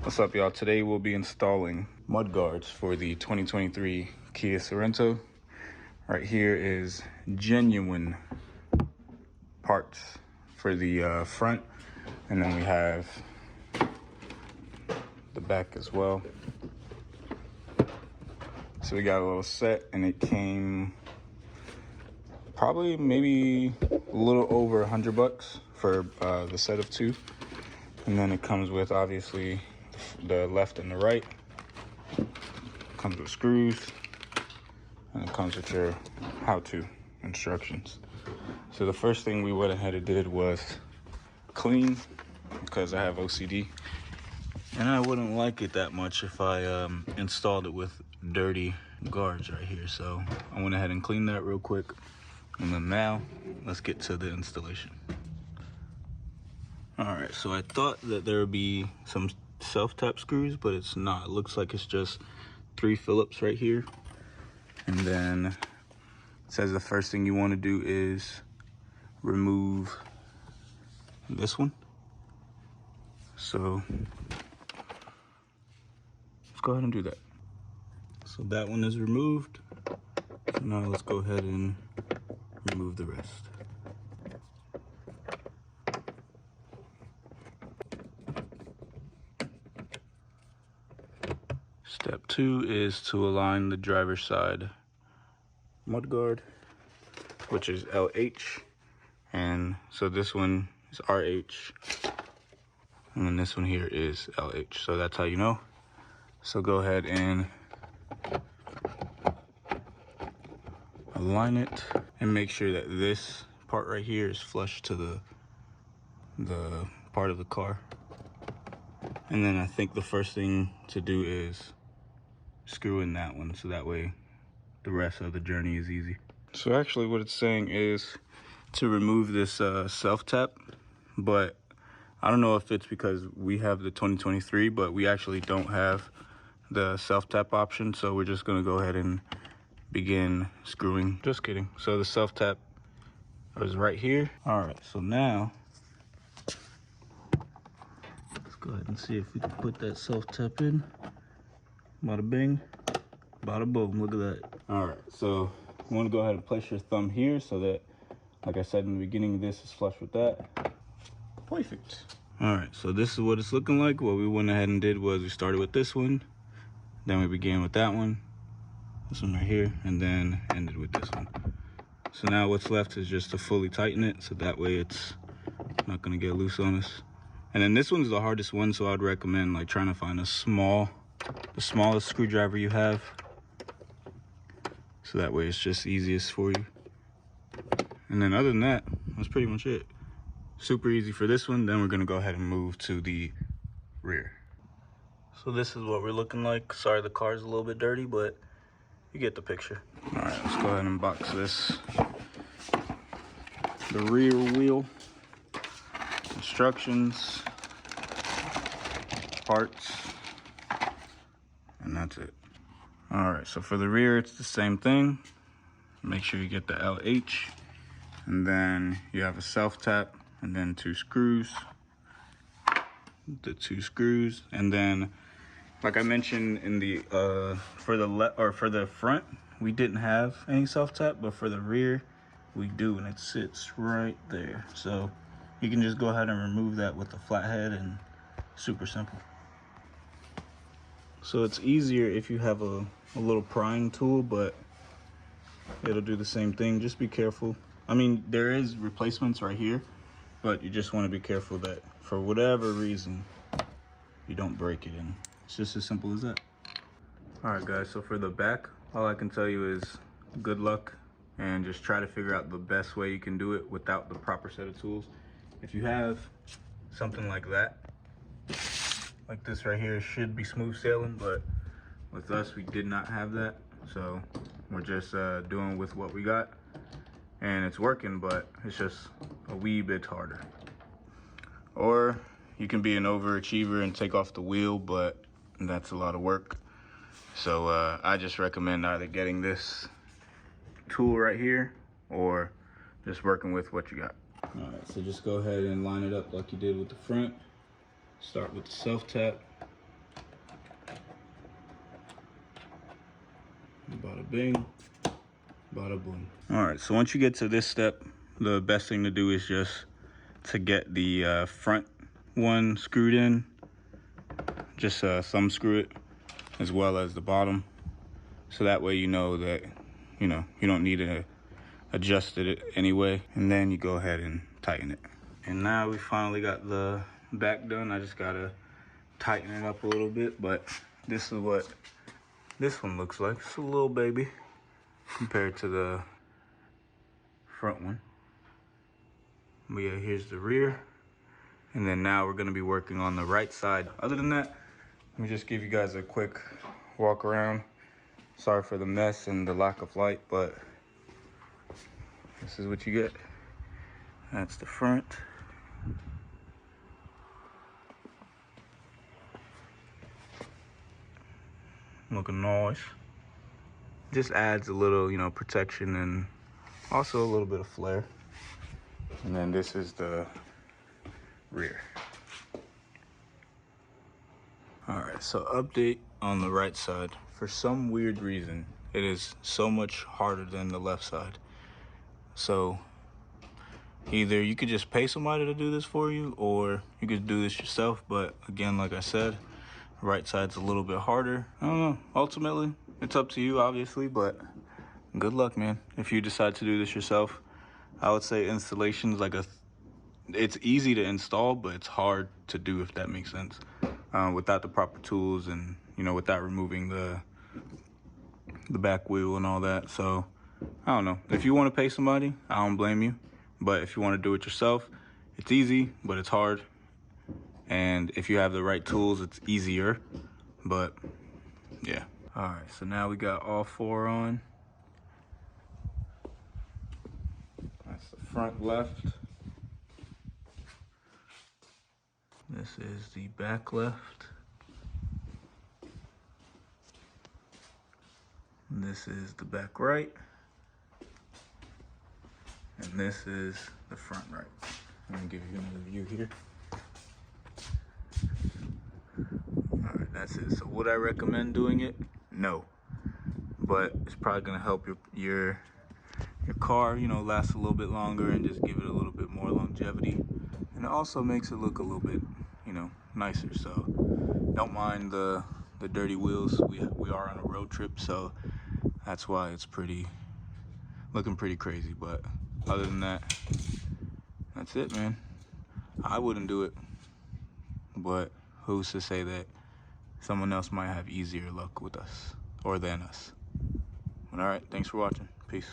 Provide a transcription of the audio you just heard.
What's up, y'all? Today we'll be installing mud guards for the 2023 Kia Sorento. Right here is genuine parts for the front, and then we have the back as well. So we got a little set, and it came probably maybe a little over $100 for the set of two. And then it comes with obviously the left and the right. Comes with screws, and it comes with your how-to instructions. So the first thing we went ahead and did was clean, because I have OCD, and I wouldn't like it that much if I installed it with dirty guards right here. So I went ahead and cleaned that real quick, and then now let's get to the installation. All right, so I thought that there would be some self-tap screws, but it's not. It looks like it's just 3 Phillips right here. And then it says the first thing you want to do is remove this one. So let's go ahead and do that. So that one is removed. So now let's go ahead and remove the rest. Step 2 is to align the driver's side mud guard, which is LH, and so this one is RH, and then this one here is LH. So that's how you know. So go ahead and align it, and make sure that this part right here is flush to the part of the car. And then I think the first thing to do is screw in that one, so that way the rest of the journey is easy. So actually what it's saying is to remove this self-tap, but I don't know if it's because we have the 2023, but we actually don't have the self-tap option, so we're just gonna go ahead and begin screwing. Just kidding. So the self-tap is right here. All right, so now let's go ahead and see if we can put that self-tap in. Bada bing, bada boom, look at that. All right, so you want to go ahead and place your thumb here so that, like I said in the beginning, this is flush with that. Perfect. All right, so this is what it's looking like. What we went ahead and did was we started with this one, then we began with that one, this one right here, and then ended with this one. So now what's left is just to fully tighten it, so that way it's not gonna get loose on us. And then this one's the hardest one, so I'd recommend like trying to find the smallest screwdriver you have, so that way it's just easiest for you. And then other than that, that's pretty much it. Super easy for this one. Then we're gonna go ahead and move to the rear. So this is what we're looking like. Sorry the car's a little bit dirty, but you get the picture. All right, let's go ahead and box this. The rear wheel, instructions, parts, and that's it. All right, so for the rear, it's the same thing. Make sure you get the LH, and then you have a self-tap, and then 2 screws, the 2 screws, and then, like I mentioned in the for the front, we didn't have any self-tap, but for the rear, we do, and it sits right there. So you can just go ahead and remove that with a flathead, and super simple. So it's easier if you have a little prying tool, but it'll do the same thing. Just be careful. I mean, there is replacements right here, but you just want to be careful that for whatever reason, you don't break it, and it's just as simple as that. All right, guys, so for the back, all I can tell you is good luck, and just try to figure out the best way you can do it without the proper set of tools. If you have something like that, like this right here, should be smooth sailing, but with us, we did not have that. So we're just doing with what we got, and it's working, but it's just a wee bit harder. Or you can be an overachiever and take off the wheel, but that's a lot of work. So I just recommend either getting this tool right here or just working with what you got. All right, so just go ahead and line it up like you did with the front. Start with the self-tap, Bada bing, bada boom. All right, so once you get to this step, the best thing to do is just to get the front one screwed in. Just thumb screw it, as well as the bottom. So that way you know that, you don't need to adjust it anyway. And then you go ahead and tighten it. And now we finally got the back done. I just gotta tighten it up a little bit, but this is what this one looks like. It's a little baby compared to the front one. But yeah, here's the rear. And then now we're gonna be working on the right side. Other than that, let me just give you guys a quick walk around. Sorry for the mess and the lack of light, but this is what you get. That's the front. Looking nice. Just adds a little, protection and also a little bit of flair. And then this is the rear. All right, so update on the right side. For some weird reason, it is so much harder than the left side. So either you could just pay somebody to do this for you, or you could do this yourself. But again, like I said, the right side's a little bit harder. I don't know. Ultimately, it's up to you, obviously, but good luck, man. If you decide to do this yourself, I would say installation's like it's easy to install, but it's hard to do, if that makes sense. Without the proper tools and, without removing the back wheel and all that. So, I don't know. If you want to pay somebody, I don't blame you. But if you want to do it yourself, it's easy, but it's hard. And if you have the right tools, it's easier. But, yeah. All right, so now we got all four on. That's the front left. This is the back left. This is the back right. And this is the front right. Let me give you another view here. All right, that's it. So would I recommend doing it? No. But it's probably gonna help your car, last a little bit longer and just give it a little bit more longevity. And it also makes it look a little bit, nicer. So don't mind the dirty wheels. We are on a road trip, so that's why it's looking pretty crazy. But other than that, that's it, man. I wouldn't do it, but who's to say that someone else might have easier luck with us or than us? All right, thanks for watching. Peace.